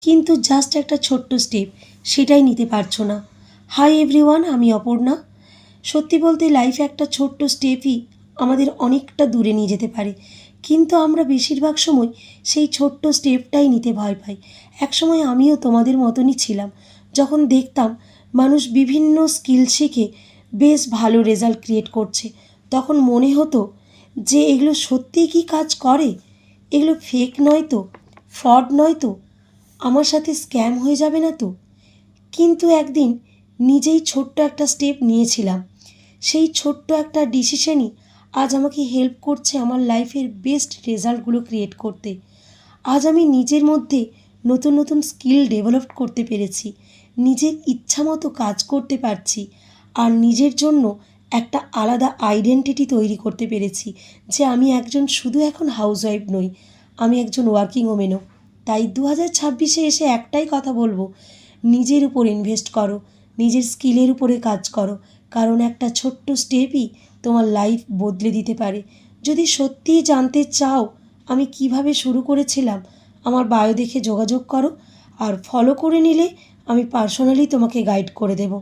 কিন্তু জাস্ট একটা ছোট্ট স্টেপ সেটাই নিতে পারছো না। হাই এভরিওয়ান, আমি অপর্ণা। সত্যি বলতে লাইফে একটা ছোট্ট স্টেপই আমাদের অনেকটা দূরে নিয়ে যেতে পারে, কিন্তু আমরা বেশিরভাগ সময় সেই ছোট্ট স্টেপটাই নিতে ভয় পাই। একসময় আমিও তোমাদের মতনই ছিলাম। যখন দেখতাম মানুষ বিভিন্ন স্কিল শিখে বেশ ভালো রেজাল্ট ক্রিয়েট করছে, তখন মনে হতো যে এগুলো সত্যিই কি কাজ করে, এগুলো ফেক নয় তো, ফ্রড নয় তো, আমার সাথে স্ক্যাম হয়ে যাবে না তো। কিন্তু একদিন নিজেই ছোট্ট একটা স্টেপ নিয়েছিলাম। সেই ছোট্ট একটা ডিসিশনই আজ আমাকে হেল্প করছে আমার লাইফের বেস্ট রেজাল্টগুলো ক্রিয়েট করতে। আজ আমি নিজের মধ্যে নতুন নতুন স্কিল ডেভেলপ করতে পেরেছি, নিজের ইচ্ছা মতো কাজ করতে পারছি, আর নিজের জন্য একটা আলাদা আইডেন্টিটি তৈরি করতে পেরেছি যে আমি একজন শুধু এখন হাউসওয়াইফ নই, আমি একজন ওয়ার্কিং ওমেনও। তাই 2026-এ এসে একটাই কথা বলবো, নিজের উপর ইনভেস্ট করো, নিজের স্কিলের উপরে কাজ করো, কারণ একটা ছোট্ট স্টেপই তোমার লাইফ বদলে দিতে পারে। যদি সত্যিই জানতে চাও আমি কিভাবে শুরু করেছিলাম, আমার বায়ো দেখে যোগাযোগ করো, আর ফলো করে নিলে আমি পার্সোনালি তোমাকে গাইড করে দেবো।